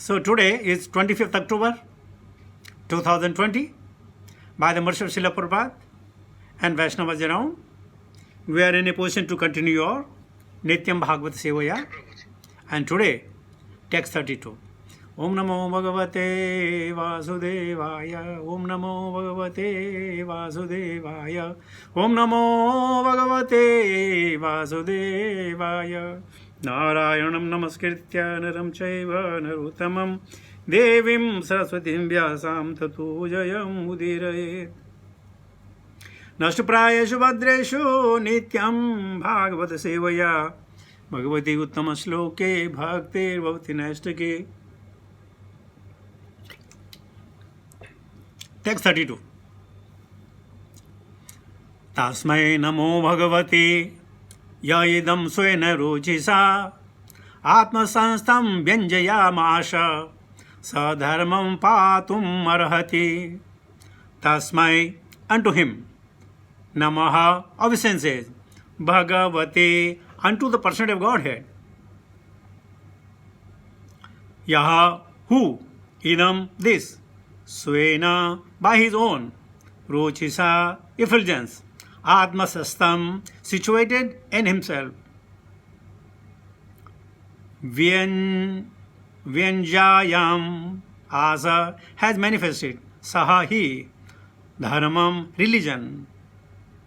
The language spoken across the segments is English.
So today is 25th October 2020. By the mercy of Srila Prabhupada and Vaishnavas around, we are in a position to continue your Nityam Bhagavad Sevaya. And today, text 32. Om Namo Bhagavate Vasudevaya. Om Namo Bhagavate Vasudevaya. Om Namo Bhagavate Vasudevaya. Narayanam Namaskritya Naram Chaiva Naruttamam Devim Saraswatim Vyasam Tatu Jayam Udirayet. Nashtuprayeshu Bhadreshu Nityam Bhagavata Sevaya. Bhagavati Uttama Shloke Bhaktir Bhavati Naistake. Text 32. Tasmai Namo Bhagavati Yaidam Swena Ruchisa Atma Sanstam Vyanjayamasha Sadharmam Patum Arhati. Tasmai, unto him, Namaha, obeisances, Bhagavati, unto the person of Godhead. Yaha, who, Idam, this, Swena, by his own, Rochisa, effulgence, Atma Sastam, situated in himself. Vyanjayam, Asa, has manifested, Saha, he, Dharmam, religion,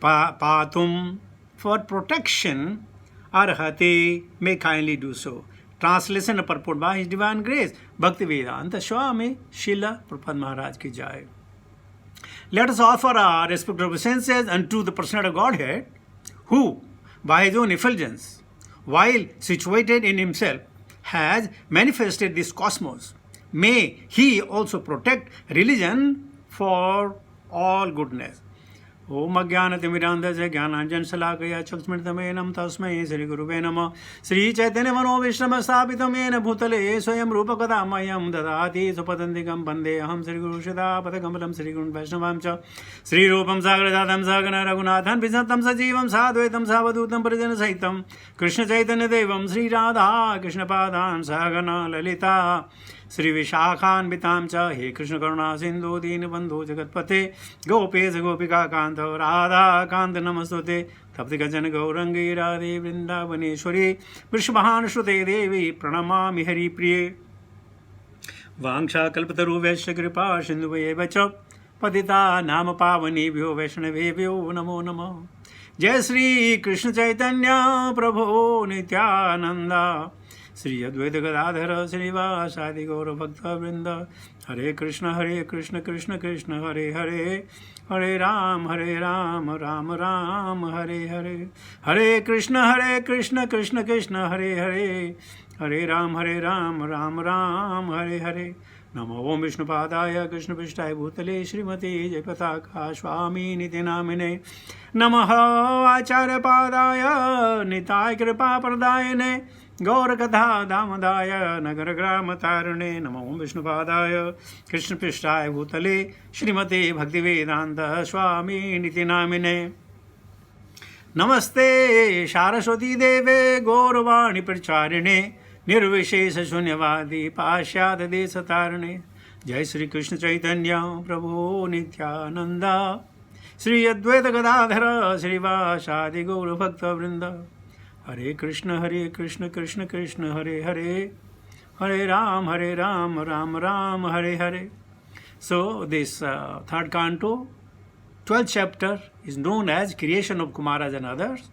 Patum, for protection, Arhati, may kindly do so. Translation and purport by His Divine Grace, Bhakti Vedanta Swami Srila Prabhupada Maharaj ki jai. Let us offer our respective obeisances unto the Personality of Godhead, who, by his own effulgence, while situated in himself, has manifested this cosmos. May he also protect religion for all goodness. Om Ajnanatimidandasya Jnananjan Salakaya Chaksmitamenam Tasmai Sri Guruve Namah. Sri Chaitanya Mano Vishrama Sthapitam Yena Bhutale Swayam Rupakadamayam Dadati Supatantikam Bande Aham Sri Guru Shada Padakamalam Sri Guru Vaishnavam Cha Sri Rupam Sagradadam Sagana Raghunathan Visatam Sajivam Sadvaitam Savadutam Parijana Saitam Krishna Chaitanya Devam Sri Radha Krishna Padan Sagana Lalita Sri Vishakhan Bitamcha He Krishna Karuna Sindhu Deenabandhu Jagatpate Gopes Gopika Kanta Radha Kanta Namastute Taptika Jana Gaurangi Radhe Vrindavaneshwari Vrishabhan Shrute Devi Pranamami Hari Priye Vangsha Kalpataru Vaishya Kripa Sindhu Vacha Padita Nama Pavani Vyo Vaishnavevyo Namo Namo Jai Sri Krishna Chaitanya Prabhu Nityananda Sri Advaita Gadadhara Srivasadi Gaura Bhakta Vrinda Hare Krishna Krishna Krishna Hare Hare Hare Ram Ram Ram Hare Hare Hare Krishna Krishna Krishna Hare Hare Hare Ram Ram Ram Hare Hare Namo Om Vishnu Padaya Krishna Pishtaya Bhutale Srimati Jayapataka Swami Niti Namine Namaha Acharya Padaya Nitai Kripa Pradayane Gaurakatha Damadaya Nagara Grama Tarane Namo Om Vishnu Padaya Krishna Pishtaya Bhutale Srimati Bhakti Vedanta Swami Niti Namine Namaste Saraswati Deve Gauravani Pracharine Nirvishesha Shunyavadi Pashyad Desatarane Jai Sri Krishna Chaitanya Prabhu Nityananda Sri Advaita Gadadhara Srivasadi Gaura Bhakta Vrinda Hare Krishna Krishna Hare Hare Hare Ram Ram Hare Hare. So this third canto, 12th chapter is known as Creation of Kumaras and Others,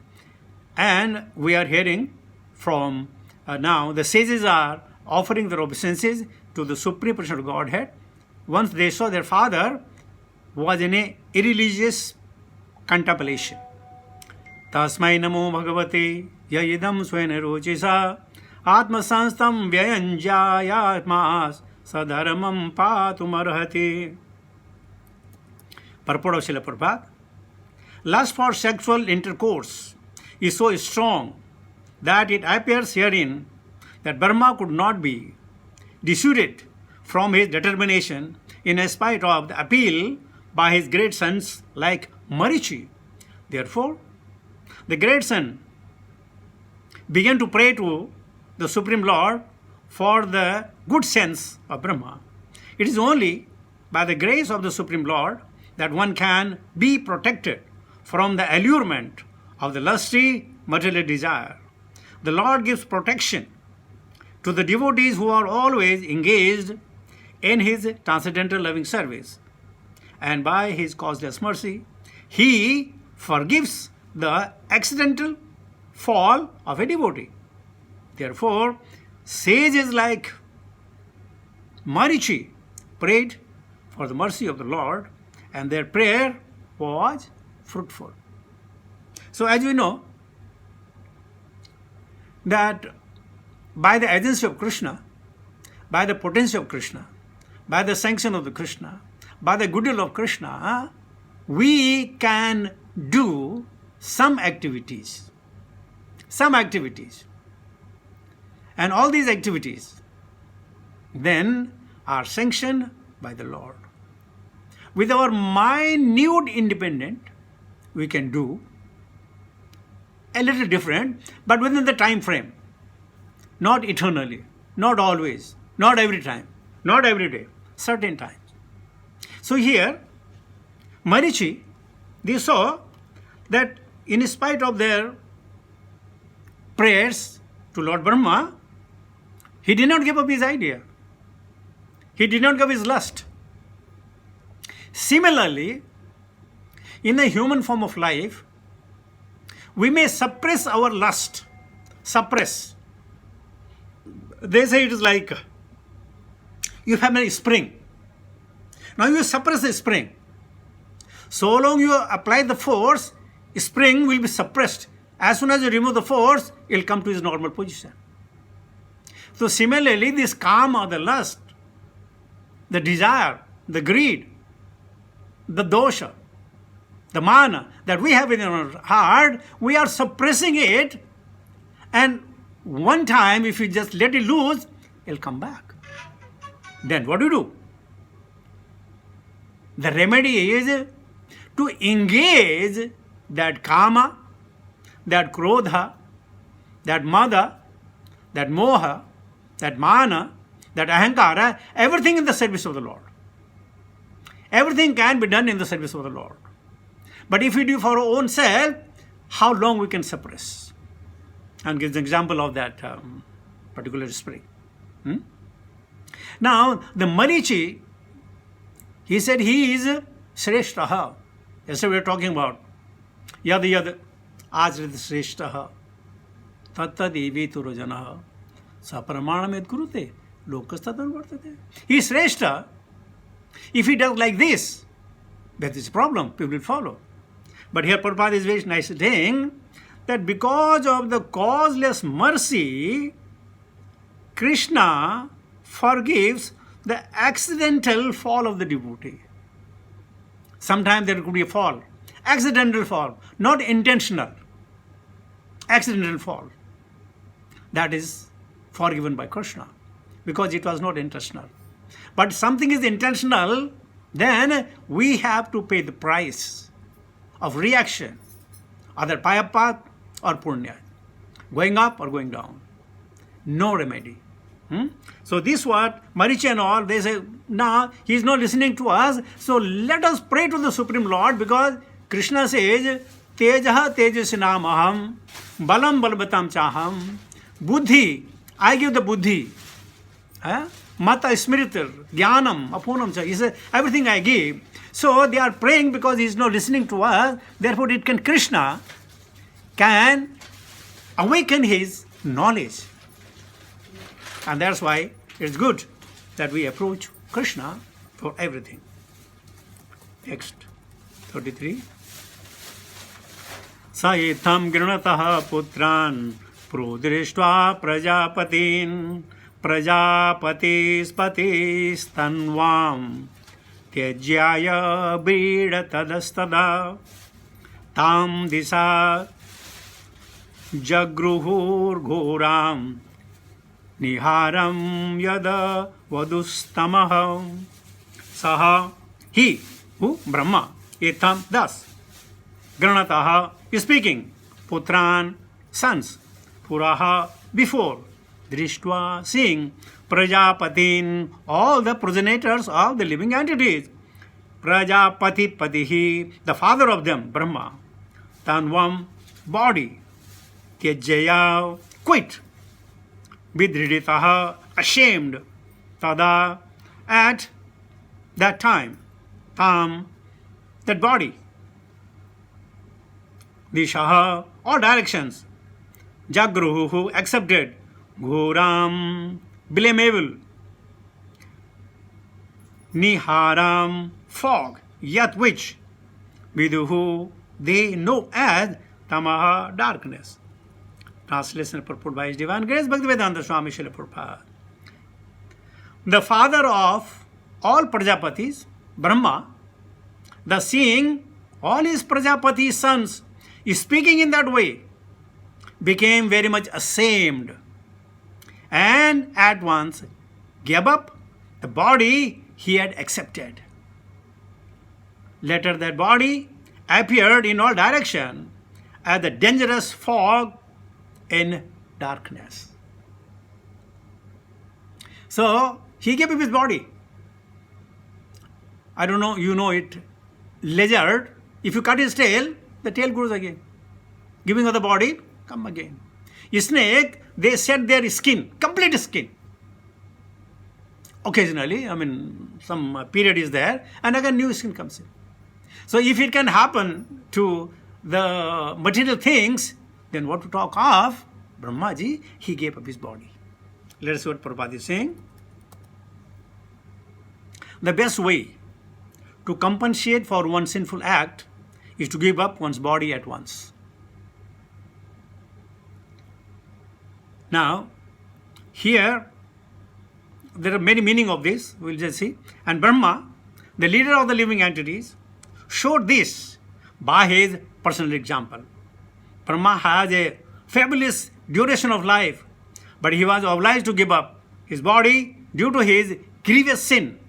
and we are hearing from now the sages are offering their obeisances to the Supreme Person of Godhead once they saw their father was in a irreligious contemplation. Tasmai Namo Bhagavate Yayidam Swena Rochisa Atma Sanstam Vyanjayatmas Sadharmam Patumarhati. Purport of Srila Prabhupada. Lust for sexual intercourse is so strong that it appears herein that Brahma could not be dissuaded from his determination in spite of the appeal by his great sons like Marichi. Therefore, the great son began to pray to the Supreme Lord for the good sense of Brahma. It is only by the grace of the Supreme Lord that one can be protected from the allurement of the lusty material desire. The Lord gives protection to the devotees who are always engaged in His transcendental loving service. And by His causeless mercy, He forgives the accidental fall of a devotee. Therefore, sages like Marichi prayed for the mercy of the Lord, and their prayer was fruitful. So as we know, that by the agency of Krishna, by the potency of Krishna, by the sanction of the Krishna, by the goodwill of Krishna, we can do some activities. And all these activities then are sanctioned by the Lord. With our minute independent, we can do a little different, but within the time frame. Not eternally, not always, not every time, not every day, certain times. So here, Marichi, they saw that in spite of their prayers to Lord Brahma, he did not give up his idea. He did not give his lust. Similarly, in the human form of life, we may suppress our lust. Suppress. They say it is like you have a spring. Now you suppress the spring. So long you apply the force, spring will be suppressed. As soon as you remove the force, it will come to its normal position. So similarly, this kama, the lust, the desire, the greed, the dosha, the mana that we have in our heart, we are suppressing it, and one time if you just let it loose, it will come back. Then what do? The remedy is to engage that kama, that krodha, that mada, that moha, that mana, that ahankara, everything in the service of the Lord. Everything can be done in the service of the Lord. But if we do for our own self, how long we can suppress? And gives an example of that particular spring. Now, the Marichi, he said he is Shreshtaha. Yesterday we were talking about Yad Yad Ajrit Shreshtaha Tatta Devi Turajanaha Saparamanam Kurute Lokastatan Vartate. He is Shreshta. If he does like this, that is a problem, people will follow. But here Prabhupada is very nice saying that because of the causeless mercy, Krishna forgives the accidental fall of the devotee. Sometimes there could be a fall, accidental fall, not intentional, accidental fall. That is forgiven by Krishna because it was not intentional. But something is intentional, then we have to pay the price of reaction, either payapat or punya, going up or going down. No remedy. So this what Marichi and all, they say, nah, he is not listening to us, so let us pray to the Supreme Lord, because Krishna says, Tejaha tejasinam aham, balam balbatam chaham, buddhi, I give the buddhi, mata smritir, jnanam, apunam cha, he says, everything I give. So they are praying because he is not listening to us, therefore Krishna can awaken his knowledge. And that's why it's good that we approach Krishna for everything. Next, 33. Sayitam grinataha putran prodrishtva prajapatin prajapatis patis tanvam tyajyaya bridhatadastada tam disa jagruhur ghoram niharam yada vadustamaham saha, he, who? Brahma, etam, thus, granataha, is speaking, putran, sons, puraha, before, Drishtva, seeing Prajapatin, all the progenitors of the living entities. Prajapati Patihi, the father of them, Brahma. Tanvam, body. Tyajaya, quit. Vidriditaha, ashamed. Tada, at that time. Tam, that body. Dishaha, all directions. Jagruhu, accepted. Ghoram, blamable. Niharam, fog, yet which. Viduhu, they know as Tamaha, darkness. Translation and purport by His Divine Grace Bhaktivedanta Swami Srila Prabhupada. The father of all Prajapatis, Brahma, the seeing all his Prajapati sons is speaking in that way, became very much ashamed and at once gave up the body he had accepted. Later that body appeared in all direction as the dangerous fog in darkness. So he gave up his body. I don't know, you know it. Lizard, if you cut his tail, the tail grows again. Giving up the body, come again. Snake, they shed their skin, complete skin. Occasionally, some period is there, and again new skin comes in. So if it can happen to the material things, then what to talk of Brahmaji, he gave up his body. Let us see what Prabhupada is saying. The best way to compensate for one's sinful act is to give up one's body at once. Now, here, there are many meanings of this, we'll just see. And Brahma, the leader of the living entities, showed this by his personal example. Brahma has a fabulous duration of life, but he was obliged to give up his body due to his grievous sin,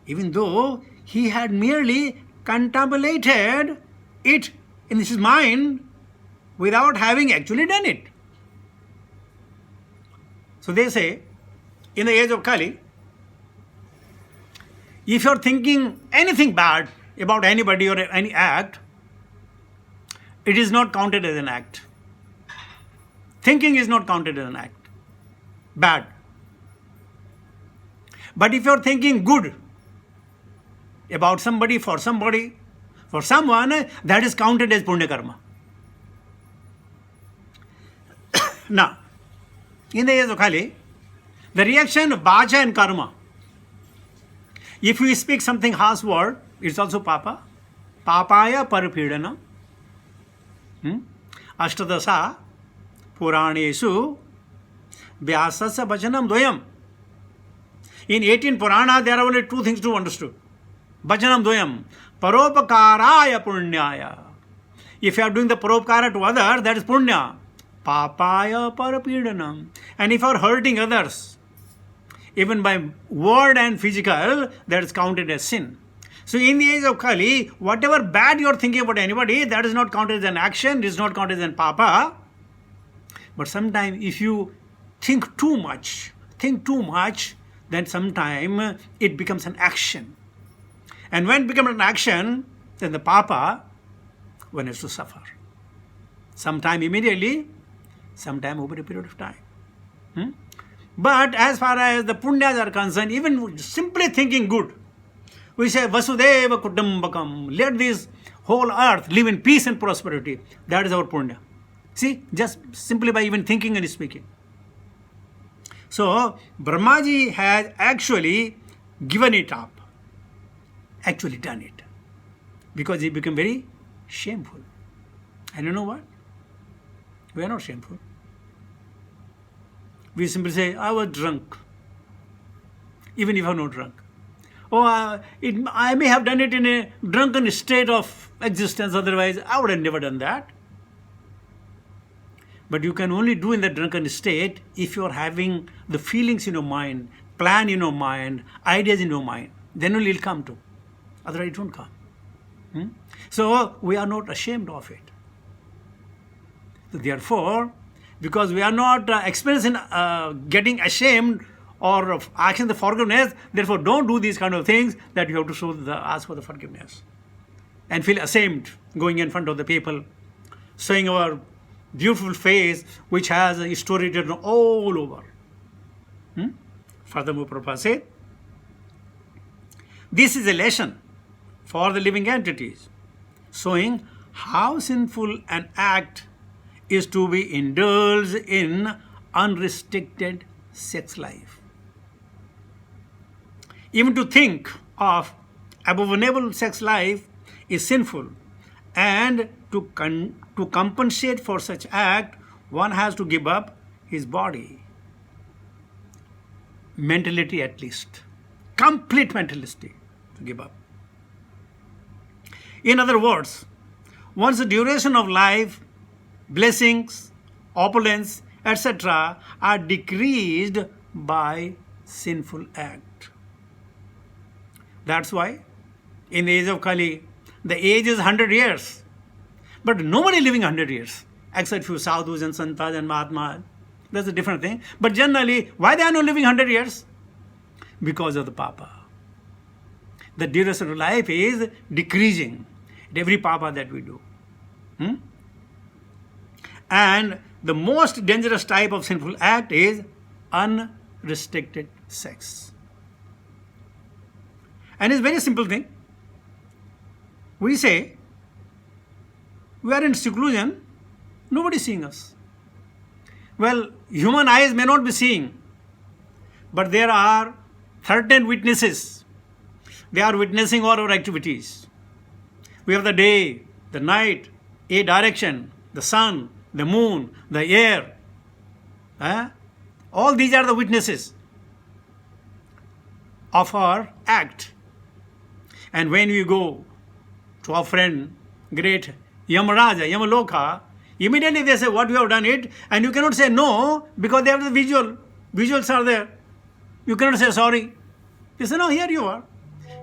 even though he had merely contemplated it in his mind without having actually done it. So they say, in the age of Kali, if you are thinking anything bad about anybody or any act, it is not counted as an act. Thinking is not counted as an act. Bad. But if you are thinking good about somebody, for someone, that is counted as punya karma. Now, in the age of Kali, the reaction of vacha and karma. If we speak something harsh word, it's also papa. Papaya paripidana. Ashtadasa Puraneshu Vyasasya Bachanam Dvayam. In 18 Purana, there are only two things to understood. Bachanam Dvayam. Paropakaraya Punyaya. If you are doing the paropakara to others, that is punya. Papaya parapidanam. And if you are hurting others, even by word and physical, that is counted as sin. So in the age of Kali, whatever bad you are thinking about anybody, that is not counted as an action, it is not counted as an papa. But sometimes if you think too much, then sometimes it becomes an action. And when it becomes an action, then the papa one has to suffer. Sometime immediately, sometime over a period of time. But as far as the punyas are concerned, even simply thinking good, we say Vasudeva Kutumbakam, let this whole earth live in peace and prosperity. That is our punya. See, just simply by even thinking and speaking. So, Brahmaji has actually given it up, actually done it, because he became very shameful. And you know what? We are not shameful. We simply say, I was drunk, even if I am not drunk. Oh, I may have done it in a drunken state of existence, otherwise I would have never done that. But you can only do in the drunken state if you are having the feelings in your mind, plan in your mind, ideas in your mind. Then only it will come to. Otherwise it won't come. So we are not ashamed of it. So therefore, because we are not experiencing getting ashamed or asking the forgiveness. Therefore, don't do these kind of things that you have to ask for the forgiveness and feel ashamed going in front of the people, showing our beautiful face, which has a story written all over. Furthermore, Prabhupada said, this is a lesson for the living entities, showing how sinful an act is to be indulged in unrestricted sex life. Even to think of abominable sex life is sinful, and to compensate for such act, one has to give up his body. Mentality at least. Complete mentality to give up. In other words, once the duration of life, blessings, opulence, etc. are decreased by sinful act. That's why in the age of Kali, the age is 100 years. But nobody living 100 years, except few sadhus and santas and mahatmas. That's a different thing. But generally, why they are not living 100 years? Because of the papa. The duration of life is decreasing at every papa that we do. And the most dangerous type of sinful act is unrestricted sex. And it's a very simple thing. We say, we are in seclusion, nobody is seeing us. Well, human eyes may not be seeing, but there are certain witnesses. They are witnessing all our activities. We have the day, the night, a direction, the sun, the moon, the air. All these are the witnesses of our act. And when we go to our friend, great Yamaraja, Yamaloka, immediately they say, what you have done it, and you cannot say no, because they have the visuals are there. You cannot say sorry. You say, no, here you are.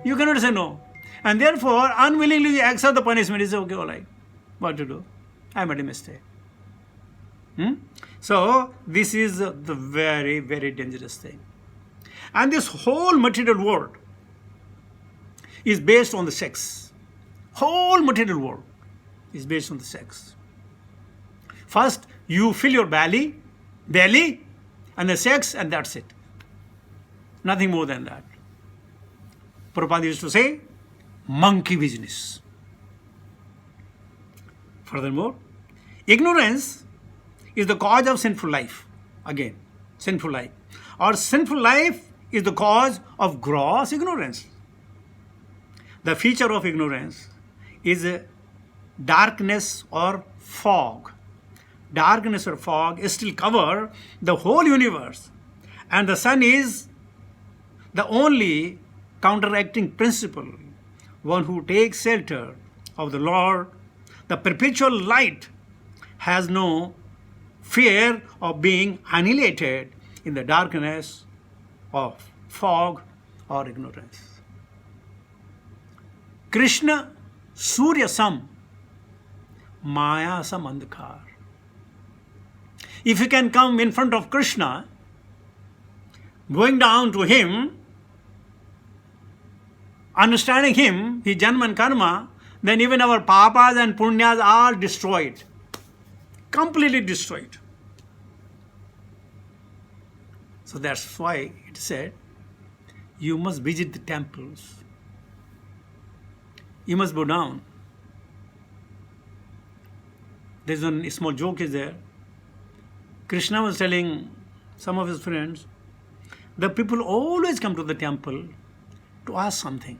You cannot say no. And therefore, unwillingly you accept the punishment. You say, okay, all right, what to do? I made a mistake. So, this is the very, very dangerous thing. And this whole material world is based on the sex. Whole material world is based on the sex. First, you fill your belly, and the sex, and that's it. Nothing more than that. Prabhupada used to say, monkey business. Furthermore, ignorance is the cause of sinful life. Again, sinful life. Or sinful life is the cause of gross ignorance. The feature of ignorance is darkness or fog. Darkness or fog still cover the whole universe, and the sun is the only counteracting principle. One who takes shelter of the Lord, the perpetual light, has no fear of being annihilated in the darkness of fog or ignorance. Krishna Surya Sam, Maya Sam Andhakar. If you can come in front of Krishna, going down to him, understanding him, his janma and karma, then even our papas and punyas are destroyed. Completely destroyed. So that's why it said, you must visit the temples. You must go down. There's a small joke is there. Krishna was telling some of his friends, the people always come to the temple to ask something.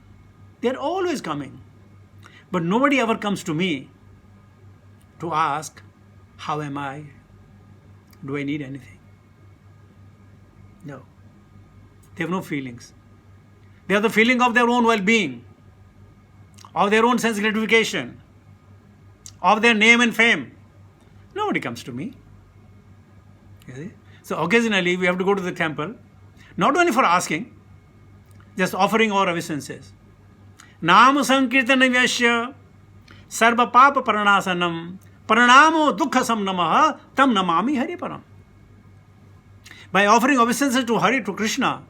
They're always coming. But nobody ever comes to me to ask, how am I? Do I need anything? No. They have no feelings. They have the feeling of their own well-being, of their own sense gratification, of their name and fame. Nobody comes to me. You see? So occasionally we have to go to the temple, not only for asking, just offering our obeisances. Nama sankirtana vyasya sarva papa paranasanam Pranamo dukkhasam namaha tam namami Hari Param. By offering obeisances to Hari, to Krishna,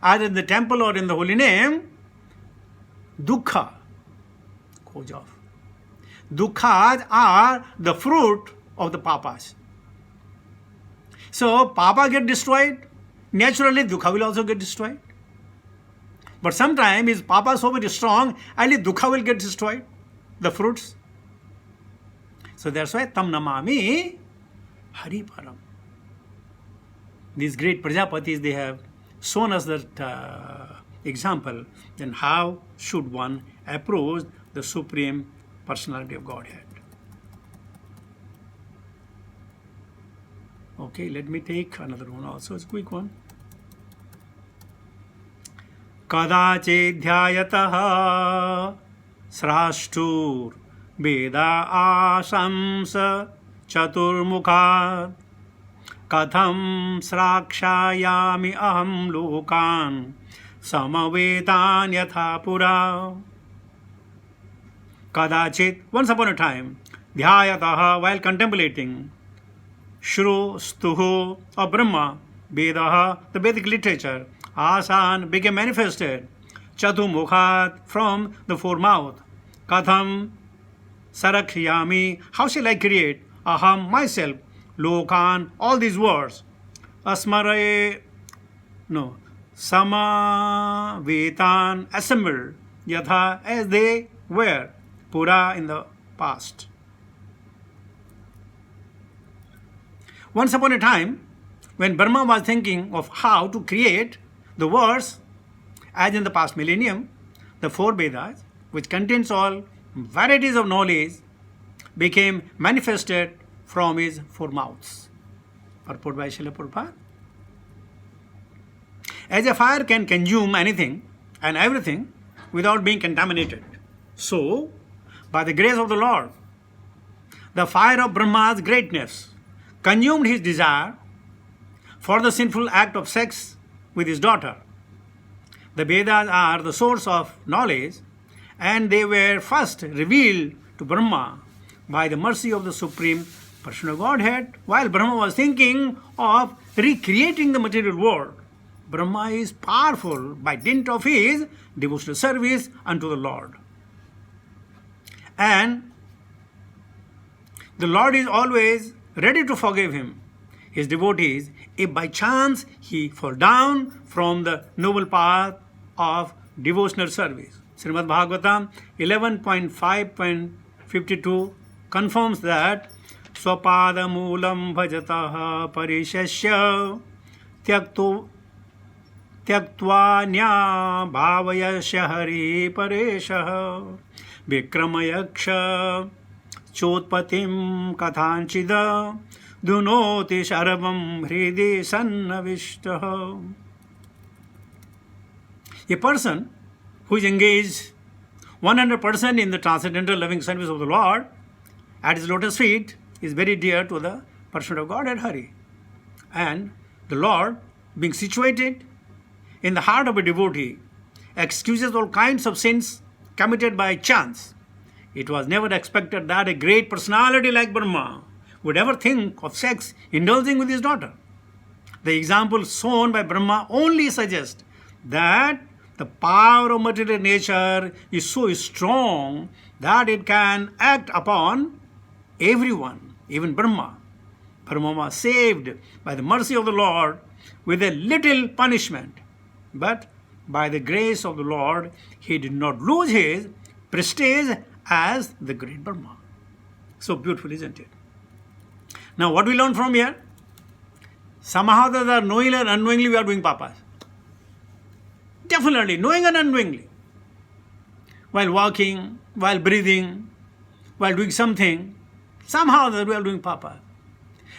either in the temple or in the holy name, dukkha goes off. Dukkhas are the fruit of the papas. So, papa get destroyed, naturally dukkha will also get destroyed. But sometimes is papa so very strong, only dukkha will get destroyed, the fruits. So that's why tam namami Hari Param. These great Prajapatis, they have shown us that example, then how should one approach the Supreme Personality of Godhead. Okay, let me take another one also, it's a quick one. Kadachidhyayataha srashtur Veda asams chaturmukhat Katham srakshayami aham lokan Samavetan yatha pura. Kadachit, once upon a time, dhyayataha, while contemplating Shru, Stuhu, or Brahma, Vedaha, the Vedic literature, Asan became manifested, Chatumukhat, from the foremouth, Katham Sarakhyami, how shall I create? Aham, myself, Lokan, all these words, Asmaraye, no, Sama, Vetan, assembled, Yatha, as they were, Pura, in the past. Once upon a time, when Brahma was thinking of how to create the words, as in the past millennium, the four Vedas, which contains all varieties of knowledge, became manifested from his four mouths. Purport by Srila Prabhupada. As a fire can consume anything and everything without being contaminated, so, by the grace of the Lord, the fire of Brahma's greatness consumed his desire for the sinful act of sex with his daughter. The Vedas are the source of knowledge, and they were first revealed to Brahma by the mercy of the Supreme Personal Godhead. While Brahma was thinking of recreating the material world, Brahma is powerful by dint of his devotional service unto the Lord. And the Lord is always ready to forgive him, his devotees, if by chance he fall down from the noble path of devotional service. Srimad Bhagavatam 11.5.52 confirms that Swapada Moolam Bhajataha Parishasya Tyaktva Bhavayasya Hari Pareshah Vikramayaksha Chotpatim Kathanchida Dunoti Sharvam Hridi Sannavishtaha. A person who is engaged 100% in the transcendental loving service of the Lord at his lotus feet is very dear to the person of God and Hari. And the Lord, being situated in the heart of a devotee, excuses all kinds of sins committed by chance. It was never expected that a great personality like Brahma would ever think of sex indulging with his daughter. The example shown by Brahma only suggests that the power of material nature is so strong that it can act upon everyone, even Brahma. Brahma was saved by the mercy of the Lord with a little punishment. But by the grace of the Lord, he did not lose his prestige as the great Brahma. So beautiful, isn't it? Now, what we learn from here? Somehow that knowingly or unknowingly we are doing papas. Definitely, knowing and unknowingly. While walking, while breathing, while doing something, somehow that we are doing papa.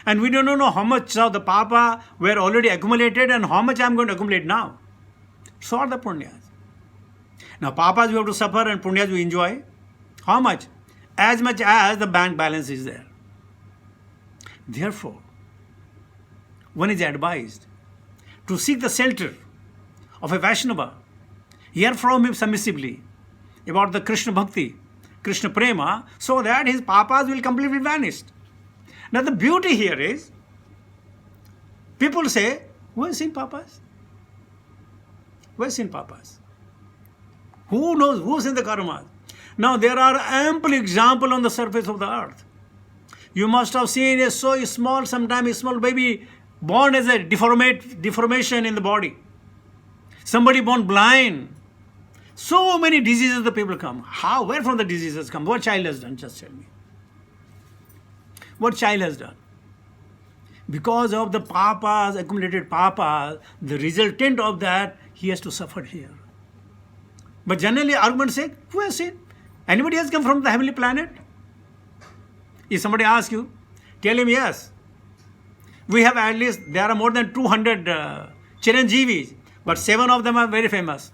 And we don't know how much of the papa were already accumulated and how much I am going to accumulate now. So are the punyas. Now, papas we have to suffer and punyas we enjoy. How much? As much as the bank balance is there. Therefore, one is advised to seek the shelter of a Vaishnava, hear from him submissively about the Krishna Bhakti, Krishna Prema, so that his papas will completely vanish. Now the beauty here is, people say, who has seen papas? Who has seen papas? Who knows who's in the karma? Now there are ample examples on the surface of the earth. You must have seen a so small, sometimes a small baby born as a deformation in the body. Somebody born blind. So many diseases the people come. How? Where from the diseases come? What child has done? Just tell me. What child has done? Because of the papas, accumulated papas, the resultant of that, he has to suffer here. But generally, argument say, who has seen? Anybody has come from the heavenly planet? If somebody asks you, tell him yes. We have at least, there are more than 200 Chiranjeevis, but 7 of them are very famous.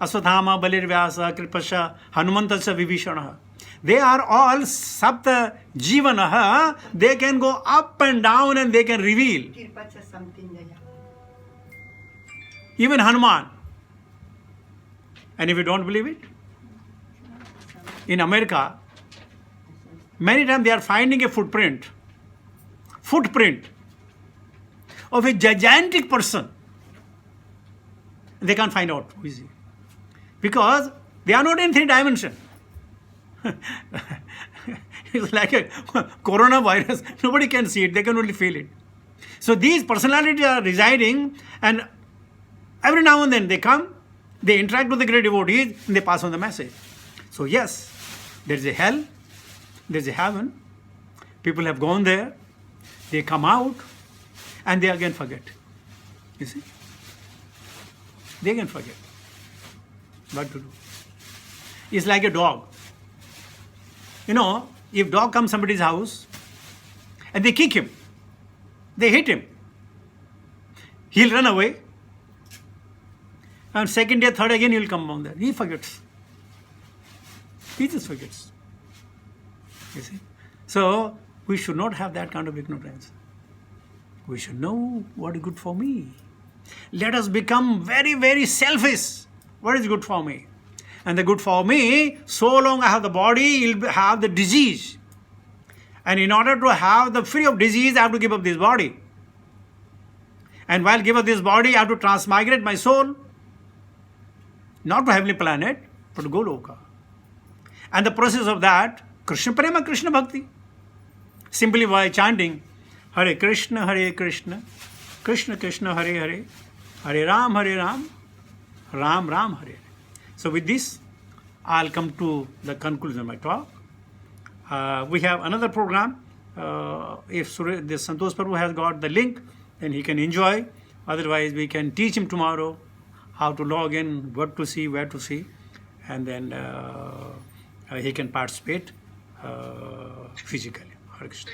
Aswathama, Balirvyasa, Kripasha, Hanumantasya, Vibhishana. They are all Sapta Jivanaha. They can go up and down and they can reveal. Even Hanuman. And if you don't believe it, in America, many times they are finding a footprint of a gigantic person. They can't find out who is he. Because they are not in 3 dimensions. It's like a coronavirus. Nobody can see it. They can only feel it. So these personalities are residing, and every now and then they come, they interact with the great devotees, and they pass on the message. So yes, there is a hell, there is a heaven. People have gone there, they come out, and they again forget. You see? They again forget what to do. It's like a dog. You know, if dog comes to somebody's house and they kick him, they hit him, he'll run away. And second day, third again, he'll come down there. He forgets. He just forgets. You see? So, we should not have that kind of ignorance. We should know what is good for me. Let us become very, very selfish. What is good for me? And the good for me, so long I have the body, will have the disease. And in order to have the free of disease, I have to give up this body. And while give up this body, I have to transmigrate my soul, not to heavenly planet, but to Goloka. And the process of that, Krishna Prema, Krishna Bhakti. Simply by chanting, Hare Krishna, Krishna Krishna, Hare Hare, Hare Ram, Ram Ram, Hare Hare. So with this, I'll come to the conclusion of my talk. We have another program. If the Santosh Prabhu has got the link, then he can enjoy. Otherwise, we can teach him tomorrow how to log in, what to see, where to see, and then he can participate physically. Hare Krishna.